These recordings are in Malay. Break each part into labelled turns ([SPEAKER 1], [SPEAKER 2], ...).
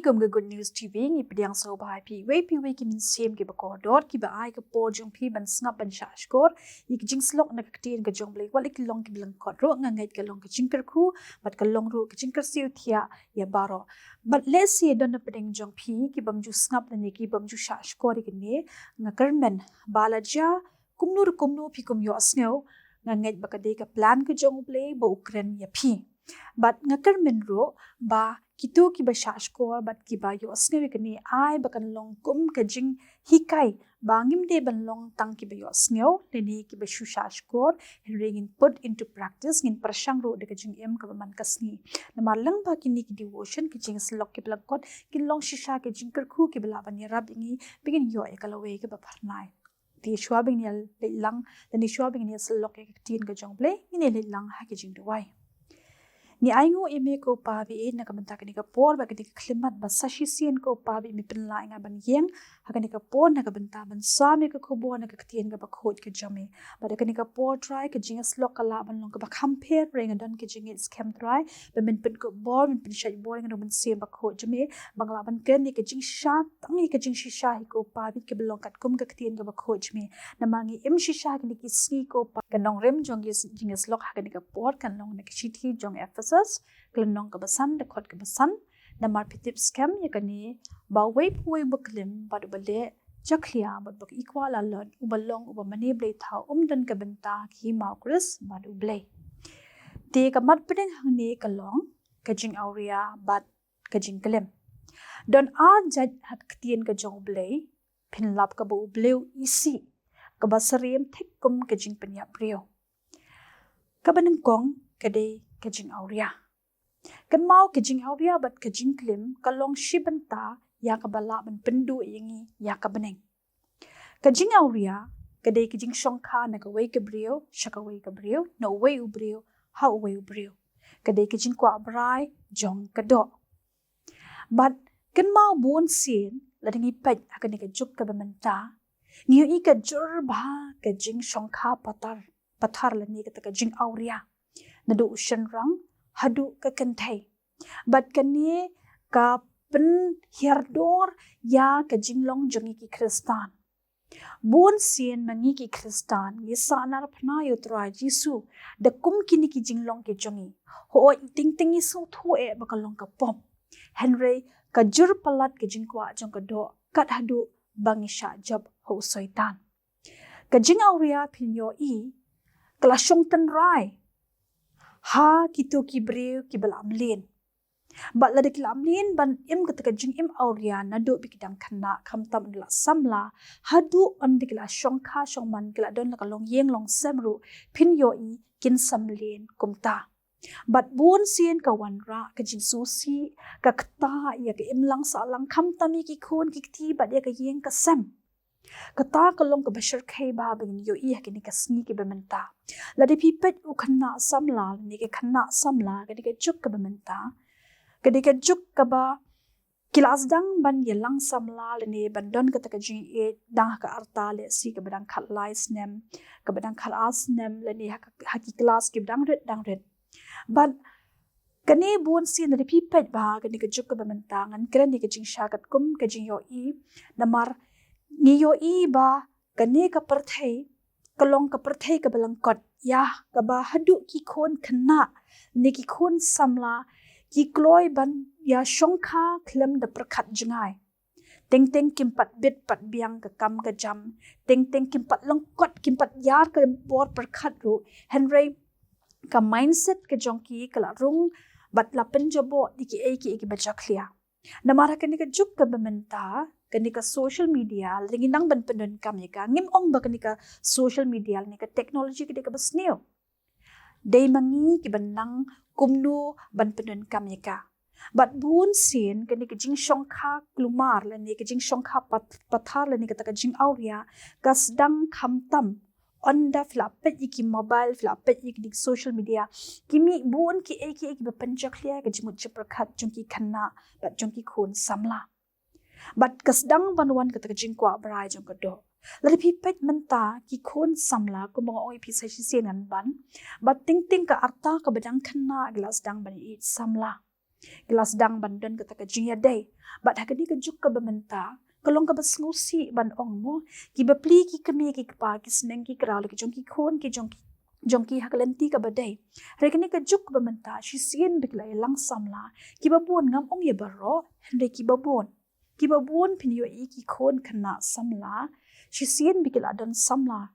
[SPEAKER 1] gum ga good news TV ngi pediang so bai pi we ki min sem ki ba ko dot ki ba ai ka por jong pi ban snap ban sha skor ik jing slok na ka tin ga jong blai wal ik long ki bilang ko ro nga ngai ka long ka jingkar khu bat ka long ro ka jingkar siu thia ya baro but let's see don na peding jong pi ki bam ju snap na ni ki bam ju sha skor ki ne nga karmen balaja kumnu pi kum yo asneo nga ngai ba ka de ka plan ka jong blai ba ukren ya pi but nga karmen ro ba kitu ki ba shashkor bat ki ba yo asne kani ai ba kan long kum ka jing hikai bangim de ban long tang ki ba yo asneo leni ki ba shu shashkor ringin put into practice ngin prashang ro de ka jing em ka man kasni na marlang ba ki ni ki devotion ki jing slok ki blak kot ki long shisha ki jing kar khu ki bla ban ya rab ingi begin yo e kala we ka ba pharnai ti shwa bing ni le lang ni shwa bing ni slok ki tin ka jong ble ni le lang ha ki jing de wai ni aingo ime ko pabi na kamanta kani ka por ba kani ka klimat ba sashi sien ko pabi mi pinla nga ban yeng hakani ka por na ka banta ban sami ka khobo na ka ktien ka ba khot ka jame ba kani ka por try ka jinga slok kala ban long ka ba compare ring don ka jinga scam try ba min pin ko bor min pin shai bor nga ban sem ba khot jame bangla ban ken ni ka jing sha tangi ka jing shisha hi ko pabi ka belong kat kum ka ktien ka ba khot jame na mangi im shisha kani ki sni ko pa ka nong rem jong jinga slok hakani ka por kan long na ka shiti jong Kelenong kebesan dekot kebesan namar pitip scam ya kani bawai puai beklim badu bale jaklia bad bak equal alon ubalong ubamani blay thau dan kebenta ki mau kris badu blay te kamat pedeng hangni kalong kajing auria bat kajing kelem don a jaj hat ktien ka jong blay pinlap ka bu bleu isi kabasariem thik kum kajing penya prio kabaneng kong kade kajing auria kan mau kajing auria bat kajing klim kalong shibanta ya kabala ban pendu yangi ya kabeneng kajing auria kade kajing shongkha na ka wei ka brio shaka wei ka brio no wei u brio how wei u brio kade kajing kwa brai jong kado but kan mau bon sin la dingi pet akani ka juk ka bamanta ngiu I ka jur ba kajing shongkha patar la ni ka kajing auria nadu ushan rang hadu ka kentai bat kani ka pen hirdor ya ka jinglong jongi ki kristan bon sien mangi ki kristan ye sanar phna yo tra jisu da kum kini ki jinglong ki jongi ho ting ting isu thu e bakalong ka pom henry ka jur palat ki jingkwa jong ka do kat hadu bangisha job ho soitan ka jing auria pinyo I klashong tan rai ha kitu ki breu ki balam lin bat la dik lam lin ban im ka jing im auria na do bikidang khanna khamtam la samla hadu on dik la shongkha shongman kila don la long yeng long samru phin yo I kin samlen kumta bat bon sien ka wanra ka jing su si ka khta ya ka im lang sa lang khamtami ki khon ki thi bat ya ka yeng ka sam kata kalong ka bashar khai ba bing yo I hakini ka sni ki bementa la de pi pet u khanna samla ni ke khanna samla ka de juk ka bementa ka de juk ka ba kilas dang ban ye lang samla le ne ban don ka ta ka ji e dang ka arta le si ka badang khat lai snem ka badang khat as nem le ne ha ki class ki dang red but kani bon sin de pi pet ba ka de juk ka bementa ngan kran ni ka jing sha kat kum ka jing yo I namar ngiyo I ba kane ka perthai kalong ka perthai ka balang kot ya ka ba hadu ki khon khanna ni ki khon samla ki kloi ban ya shongkha khlem da prakhat jingai teng kim pat bit pat biang ka kam ka jam teng kim pat long kot kim pat yar ka bor prakhat ru henry ka mindset ka jongki kala rung bat la penjabo diki ki bajaklia namara kani ka juk ka bementa kani ka social media lingi nang ban penun kam ka ngim ong ba kani ka social media ni ka technology ki ka basneo dei mangi ki banang kumnu ban penun kam ka but bun sin kani ka jing shongkha klumar la ni ka jing shongkha pathar la ni ka ta jing auria kasdang khamtam onda flapet iki mobile flapet iki social media kimi bun ki ba panjaklia ka jimut chaprakhat jungki khanna bat jungki khon samla but kasdang banwan ka jingkwa brai jong ka do la pi pet menta ki khon samla ko mga oi pi sai sian ban but ting ka arta ka badang khanna glass dang ban I samla Gelas dang bandan kata ka jing ya day. Bat hagani ka juk ka bamenta. Kalong ka basngusi ban ong mo. Ki bapli ki kami ki kapa ki seneng ki kral ki jong ki khon ki jong ki hakalenti ka badai. Rekani ka juk ka bamenta. Si sien bikla lang samla. Ki babon ngam ong ya baro. Henry ki babon. Ki babon pinyo i ki khon kana samla. Si sien bikla dan samla.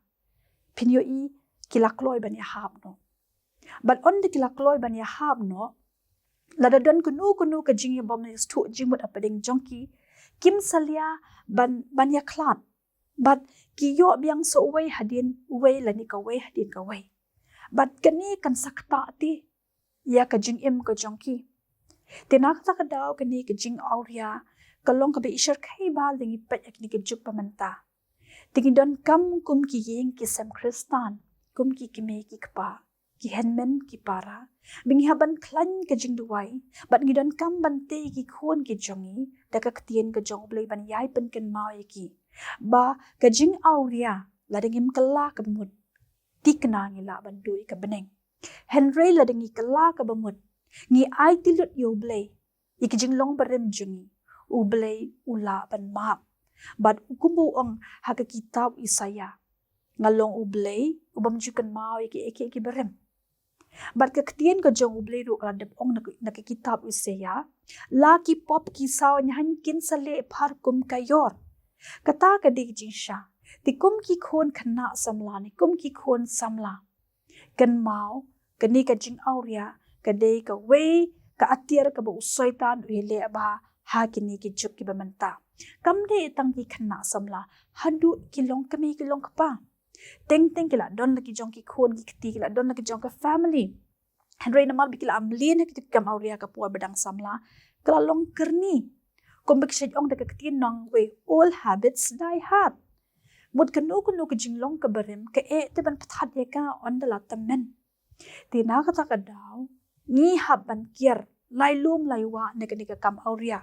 [SPEAKER 1] Pinyo i kilakloi ban ya hab no. But on the kilakloi ban ya hab no. Lada don kunu ka jing ya bom ni stu jimut apading jongki. Kim salia ban ya klat. But ki yo biang so way hadin way lani ka way hadin ka way. But kani kan sakta ti ya ka jing im ka jongki. Tinak ta ka daw kani ka jing auria kalong ka be ishar kai bal dingi pet yakni ka juk pamenta. Tingi don kam kum ki ying ki sem kristan kum ki kime ki kapa. Ki henmen ki para bingi haban klan ka jing duwai bat ngidon kam bante ki khon ki jongi daka ktien ka jong blei ban yai pen ken mau ki ba ka jing auria ladingim kala ka mut tikna ngila ban dui ka beneng henry ladingi kala ka bamut ngi ai tilut yo blei iki jing long barem jungi u blei ula ban map bat ukumbu ong haka kitab Isaya ngalong u blei ubam jukan mau iki eke barem. Bat kektien ka jong ublei ru kadep ong na kitab Isaya la ki pop ki saw nyan kin sale phar kum kayor kata ka dig jinsha ti kum ki khon khana samla ni kum ki khon samla kan mau kani ka jing auria ka dei ka we ka atiar ka bu soitan wele ba ha kini ki juk ki bamenta kam de tang ki khana samla hadu kilong kami kilong kapa teng kila don lagi jong ki khon ki kti kila don lagi jong ka family Henry namal bikila amlin ki kam auria ka puar bedang samla kala long kerni kombek sej ong de ktin nong we all habits die hard mut kanu ka jinglong ka barem ka te ban pathat ye ka on the latamen ti na ka ta ka daw ni haban kier lai lum lai wa ne ka kam auria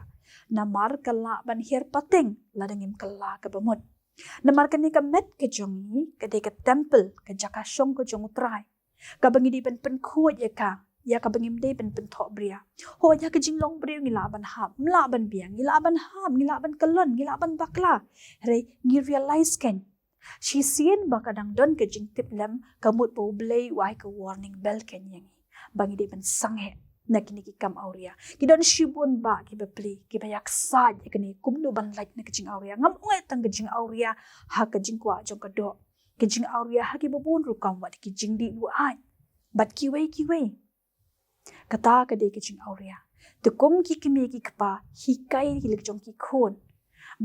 [SPEAKER 1] namar kala ban her pateng ladangim kala ka bamut namar kani ka met ke jongi ka de ka temple ka jaka shong ko jong utrai ka bangi di pen khuat ya ka bangim de pen tho bria ho ya ka jinglong bria ngila ban hab mla ban biang ngila ban hab ngila ban kalon ngila ban bakla re ngi realize ken she sien ba kadang don ka jing tip lam ka mut bo blei wai ka warning bell ken yangi bangi de ban sanghe nakini ki kam auria ki don shibun ba ki bepli ki bayak sa kini kumnu ban like na kajing auria ngam ungai tang kajing auria ha kajing kwa jong kado kajing auria ha ki babun ru kam wat ki jing di lu ai bat ki wei kata ka de kajing auria to kum ki kimi ki kapa hikai ki lek jong ki khon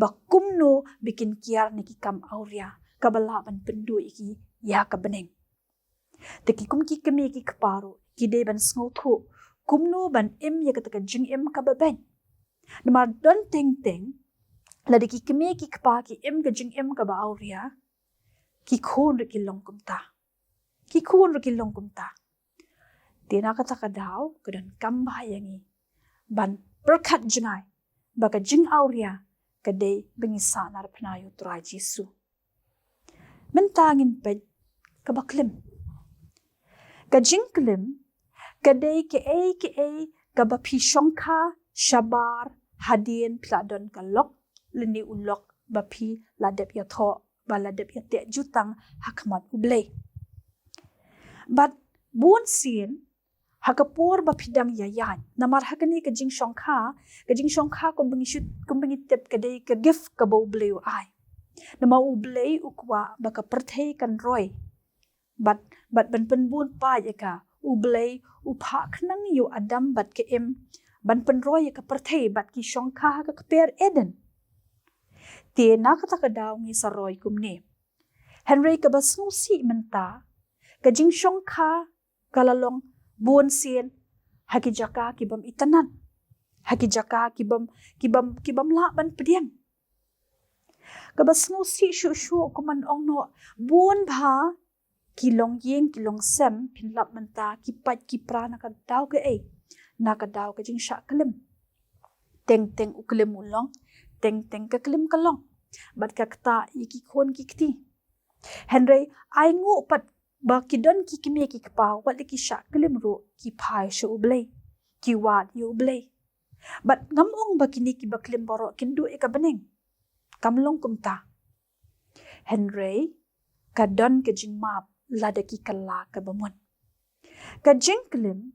[SPEAKER 1] ba kumnu bikin kiar ni ki kam auria kabala ban pendu iki ya ka beneng te ki kum ki kimi ki kaparu ki de ban sngo thu kumnu ban im ya kata jing im ka baben namar don teng ladi ki keme ki kpa ki im ka jing im ka ba auria ki khon ri ki long kum ta tina ka taka daw kadan kam bayangi ban berkat jingai baka jing auria ka de bengi sanar pnayu trai jisu mentangin ped ka baklim ka jing klim kadai ke ka ba shongkha shabar hadin pladon ka lok leni ulok ba phi ladep ya tho ba ladep ya te jutang hakmat ublei but bun sin hakapor ba phidang ya yan namar hakani ka jing shongkha ko bengi tep kadai ka gift ka bo ublei ai nama ublei ukwa ba ka perthei kan roi but ban bun pa ya ka ublei upha khnang yu adam bat ke em ban penroy ka perthei bat ki shongkha ka per eden te na ka ka daw ngi saroy kumni henry ka basnu si menta ka jing shongkha kalalong bon sien haki jaka ki bam itanan haki jaka ki bam la ban pediang ka basnu si shu kuman ong no bon bha kilong yeng kilong sem pinlap menta ki pat ki prana ka daw ke na ka daw ka jing sha kalim teng uklim ulong teng ka kalim kalong bat ka kta iki khon ki kti henry ai ngu pat ba ki don ki kimi ki pa wat ki sha kalim ro ki phai shu ublei ki wat yu ublei But ngamong ba kini ki baklim borok kindu ika bening. Kamlong kumta. Henry kadon ke jing map lada ki kala ka bamun. Ka jing klim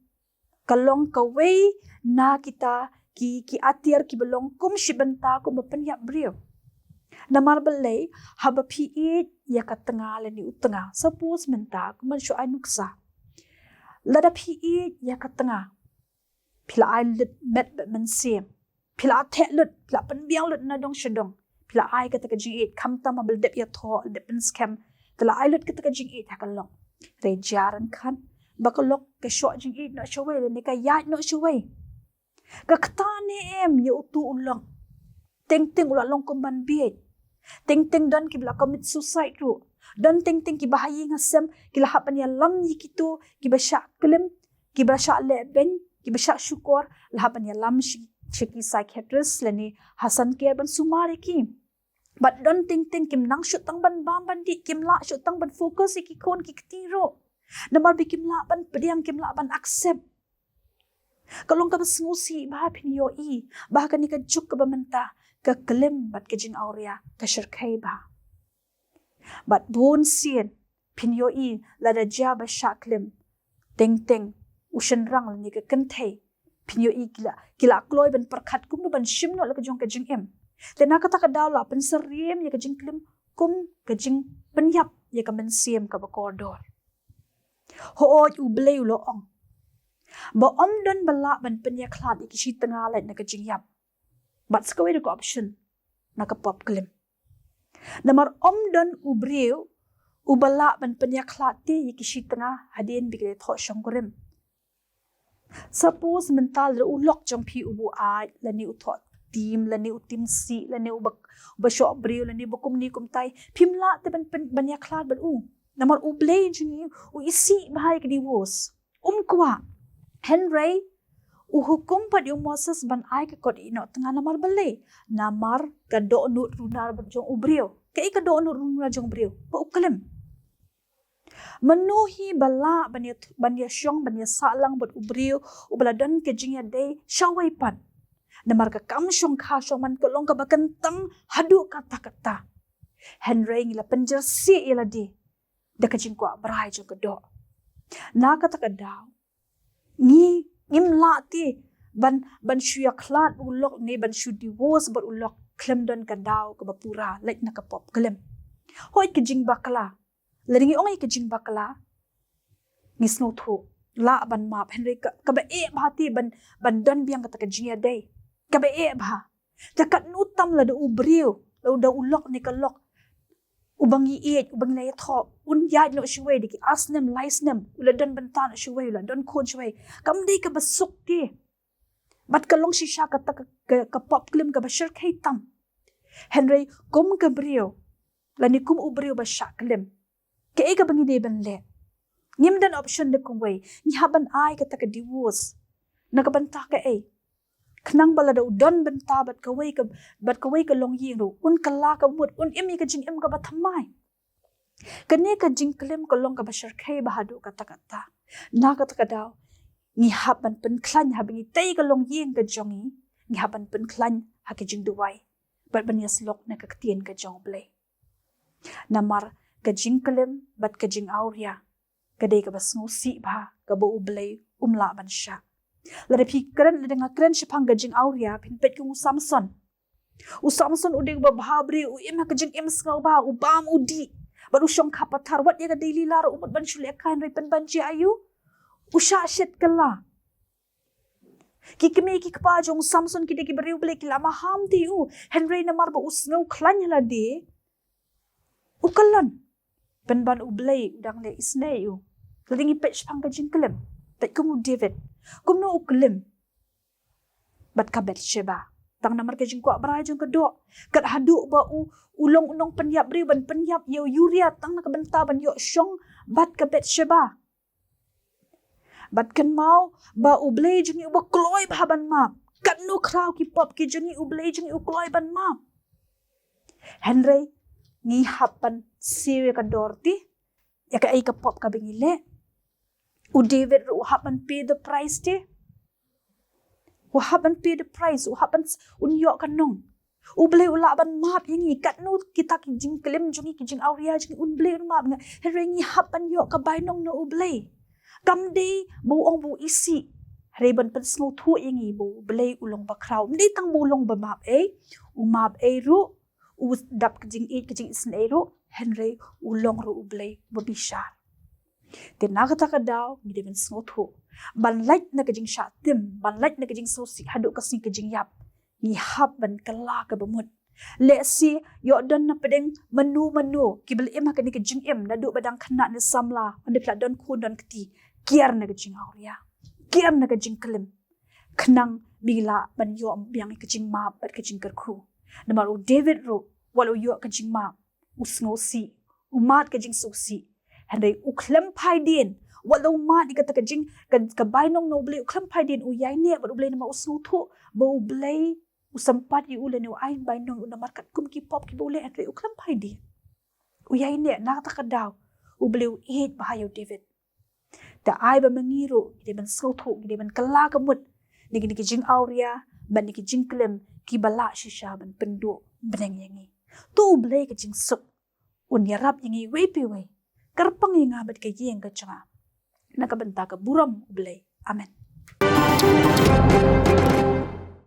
[SPEAKER 1] kalong kaway na kita ki atir ki belong kum shibenta kum bapenyap brio. Namar belay haba piit ya ka tengah lani utengah. Suppose menta kum syu ay nuksa. Lada piit ya ka tengah. Pila ay lut met men sim. Pila tek lut, pila penbiang lut na dong syedong. Pila ay kata ka jing it kam tam abel dep ya tho dep pen scam. Pila ay lut kata ka jing it hakalong. Rejaran kan bakalok ka syok jing it no syaway lani ka yat no syaway. Ka ktane em ya utu ulang. Ting ulang long kumban biet. Ting dan kibla commit suicide ru. Dan ting ki bahayi ngasem kila hapan ya lam yikitu kiba syak kelim kiba syak leben kiba syak syukur lahapan ya lam shiki psychiatrist lani Hasan Care ban sumari ki. But don ting kim nang syut tang ban bam ban di kim la syut tang ban fokus iki kon ki ketiro. Namar bi kim la ban pediam kim la ban accept. Kalong ka basngusi bah pinyo i bah ka ni ka juk ka bamenta ka kelim bat ka jing auria ka syirkai bah. Bat bon sien pinyo i lada ja ba syaklim ting ushen rang ni ka kentai pinyo i kila kloy ban perkat kum no ban shim no la ka jong ka jing em. Tena kata ka daw la pen seriem ya ka jing klim kum ka jing penyap ya ka men siem ka bakordor. Ho u blay lo ong. Ba om don bala ban penya klat iki shi tengah lai na ka jing yap. But skawai ko option na ka pop klim. Namar om don ubriu ubala ban penya klat ti iki shi tengah hadin bigre tho shongkurim. Suppose mental re ulok jong pi ubu ai lani uthot tim lani utim si lani ubak shok briu lani bukum ni kum tai pimla te ban penya klat ban u. Namar ublay jingi u isi bahai ke divorce. Kwa Henry uhukum pad yung Moses ban ay ka kod ino tengah namar balay. Namar ka do nut runar jong ubriyo. Kaya ka do nut runar jong ubriyo. Pa ukalim. Menuhi bala banya syong banya salang bat ubriyo. Ubaladan ke jingya day syaway pan. Namar ka kam syong ka syong man kolong ka bakantang hadu kata-kata. Henry ngila penjersi ila di. Daka jingkwa berai jong kedo. Na kata daw. Ngimla ti ban syuya klat ulok ni ban syu divorce bar ulok klem don kadaw ka bapura like na kapop klem hoy ka jing bakla ladingi ongay ka jing bakla ngisno thu la ban map Henry ka ba e bhati ban don biang ka jing day ka ba e bha takat nutam la do ubriu la da ulok ni kalok ubangi laya thop un yad no shuway diki asnem laisnem uladan bantan shuway uladan kon shuway kamdi ka basuk ti bat kalong shisha ka pop klim ka bashir kay tam Henry kum ka brio lani kum ubrio ba shaklim ka ega bangi de ban le ngimdan option de kumway ni haban ay ka taka divorce nakabanta ka Knang bala da udon benta bat kaway ka long yiro un kala ka mut un imi ka jing im ka bathamai kane ka jing klim ka long ka bashar khay bahadu kata na kata daw ngi haban pen klan habingi tay ka long ying ka jongi ngi haban pen klan ha ka jing duwai bat ban yaslok na ka ktien ka jong play namar ka jing klim bat ka jing auria kadai ka basngu si ba ka bo ublay umla ban sha Lada pi keren dengan keren sepang gajing auria pinpet kung Samson. Samson udah babhabri ima gajing im skau ba ubam udi. Baru syong kapatar wat ya ka daily lar umut ban syulekan ripen banji ayu. Usha shet kala. Kikimi kikpa jong Samson kide ki beriu beli kila maham ti Henry namar ba usngau klanya la de. Ukalan. Ban ublay udang le isne Ladingi pet sepang gajing kelem. Pet kumu David. Kum no uklim. Bat kabet sheba. Tang namar ka jingkwa baray jong kedo. Kat hadu ba ulong unong penyap beri ban penyap yo yuria tang na kabenta ban yo syong bat kabet sheba. Bat kan mau ba ublay jong ba kloy ba ban ma. Kat no kraw ki pop ki jong ublay jong kloy ban ma. Henry ngi hapan siwe ka dorti. Ya ka ay ka pop ka bingile. David ru hapan pay the price ti. Wahaban pay the price, wahaban unyo kanong. Ublay ulaban map yangi katno kita kijing kelim jungi kijing auria jungi unblay map nga herengi hapan yo kabainong no ublay. Kamde buong bu isi reban pensngo thu yangi bu blay ulong bakraw. Ndi tang bulong ba map umap ru dap kijing isin ru henry ulong ru ublay babishar. Tinakata ka daw ngide pensngo thu. Banlait na kijing shatim, banlait na kijing sosi haduk kasing kijing yap. Ni haban kala ka bamut. Lesi yo don na pedeng menu kibel im ha kani kijing im na du badang khana ni samla ande pla don khu don kti kiar na kijing auria kiar na kijing kelim khnang bila ban yo biang kijing ma bat kijing kerkhu namaru David ro walu yo kijing ma usngo si umat kijing sosi handai uklem phaidin walau ma di kata kijing ka bainong no ble uklem phaidin u yai ne ba ble na ma usnu thu bo ble usampat yu ule ne ain bainong una markat kum ki pop ki bole andre uklam phaidi uyai ne na ta kadaw ubleu eat bahayo David ta ai ba mangiro ide ban so tho ide ban kala kamut nigi jing auria ban nigi jing klem ki bala shisha ban pendo beneng yangi tu ble ke jing suk un yarap yangi we pi we karpang yanga bat ke yeng ka changa na ka banta ka buram ble amen